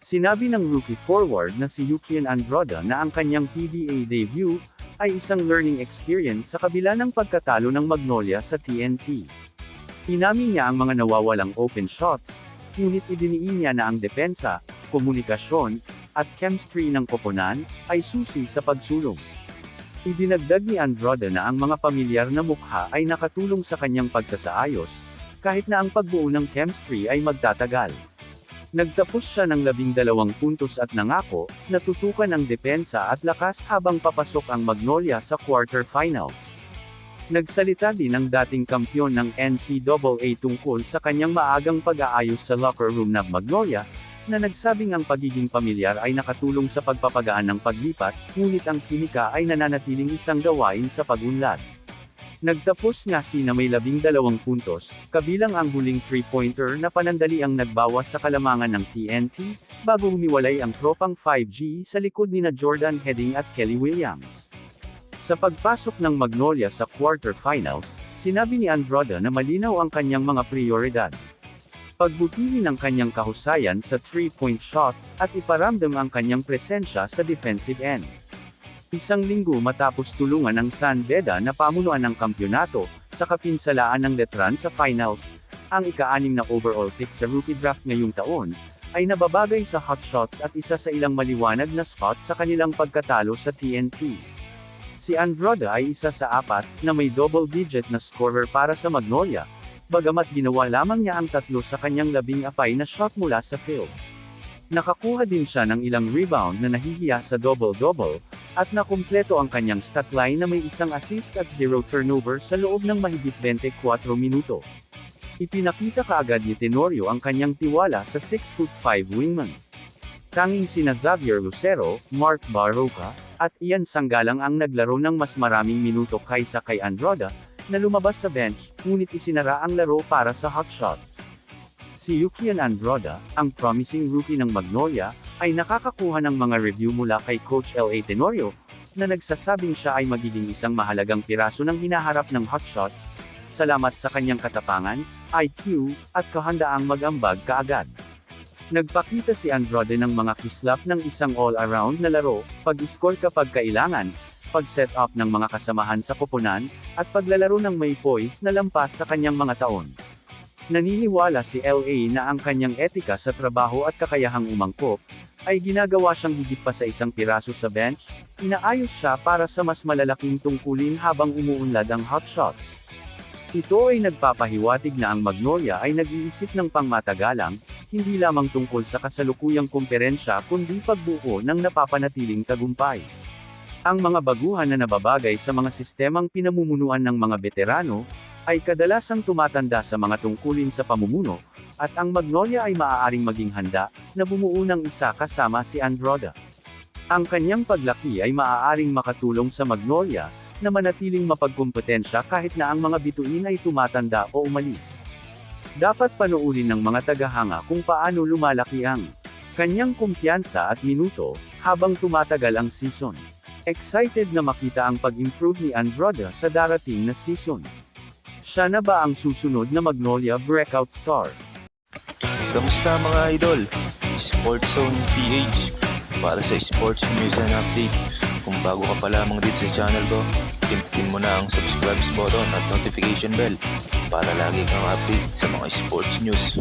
Sinabi ng rookie forward na si Yukian Androda na ang kanyang PBA debut ay isang learning experience sa kabila ng pagkatalo ng Magnolia sa TNT. Inamin niya ang mga nawawalang open shots, ngunit idiniin niya na ang depensa, komunikasyon, at chemistry ng koponan ay susi sa pagsulong. Idinagdag ni Androda na ang mga pamilyar na mukha ay nakatulong sa kanyang pagsasaayos, kahit na ang pagbuo ng chemistry ay magtatagal. Nagtapos siya ng 12 puntos at nangako na tutukan ang depensa at lakas habang papasok ang Magnolia sa quarterfinals. Nagsalita din ang dating kampyon ng NCAA tungkol sa kanyang maagang pag-aayos sa locker room ng Magnolia, na nagsabing ang pagiging pamilyar ay nakatulong sa pagpapagaan ng paglipat, ngunit ang kimika ay nananatiling isang gawain sa pag-unlad. Nagtapos nga na may 12 puntos, kabilang ang huling 3-pointer na panandali ang nagbawas sa kalamangan ng TNT, bago humiwalay ang tropang 5G sa likod nina Jordan Heading at Kelly Williams. Sa pagpasok ng Magnolia sa quarterfinals, sinabi ni Androda na malinaw ang kanyang mga prioridad. Pagbutihin ang kanyang kahusayan sa 3-point shot, at iparamdam ang kanyang presensya sa defensive end. Isang linggo matapos tulungan ng San Beda na pamunuan ng kampyonato, sa kapinsalaan ng Letran sa finals, ang ika-6 na overall pick sa rookie draft ngayong taon, ay nababagay sa hot shots at isa sa ilang maliwanag na spot sa kanilang pagkatalo sa TNT. Si Androda ay isa sa 4 na may double-digit na scorer para sa Magnolia, bagamat ginawa lamang niya ang 3 sa kanyang 10 na shot mula sa field. Nakakuha din siya ng ilang rebound na nahihiya sa double-double, at nakumpleto ang kanyang stat line na may 1 assist at 0 turnover sa loob ng mahigit 24 minuto. Ipinakita kaagad ni Tenorio ang kanyang tiwala sa 6'5" wingman. Tanging sina Xavier Lucero, Mark Barroca, at Ian Sanggalang ang naglaro ng mas maraming minuto kaysa kay Androda, na lumabas sa bench, ngunit isinara ang laro para sa hot shots. Si Yukian Androda, ang promising rookie ng Magnolia, ay nakakakuha ng mga review mula kay Coach L.A. Tenorio, na nagsasabing siya ay magiging isang mahalagang piraso ng hinaharap ng hot shots, salamat sa kanyang katapangan, IQ, at kahandaang mag-ambag kaagad. Nagpakita si Androda ng mga kislap ng isang all-around na laro, pag-score kapag kailangan, pag-set up ng mga kasamahan sa koponan, at paglalaro ng may poise na lampas sa kanyang mga taon. Naniniwala si LA na ang kanyang etika sa trabaho at kakayahang umangkop, ay ginagawa siyang higit pa sa isang piraso sa bench, inaayos siya para sa mas malalaking tungkulin habang umuunlad ang hot shots. Ito ay nagpapahiwatig na ang Magnolia ay nag-iisip ng pangmatagalang, hindi lamang tungkol sa kasalukuyang kumperensya kundi pagbuo ng napapanatiling tagumpay. Ang mga baguhan na nababagay sa mga sistemang pinamumunuan ng mga veterano, ay kadalasang tumatanda sa mga tungkulin sa pamumuno, at ang Magnolia ay maaaring maging handa, na bumuo ng isa kasama si Androda. Ang kanyang paglaki ay maaaring makatulong sa Magnolia, na manatiling mapagkumpetensya kahit na ang mga bituin ay tumatanda o umalis. Dapat panoorin ng mga tagahanga kung paano lumalaki ang kanyang kumpiyansa at minuto, habang tumatagal ang season. Excited na makita ang pag-improve ni Androda sa darating na season. Siya na ba ang susunod na Magnolia breakout star? Kamusta mga idol? Sports Zone PH para sa sports news and update. Kung bago ka pa lamang dito sa channel ko, pindutin mo na ang subscribe button at notification bell para lagi kang update sa mga sports news.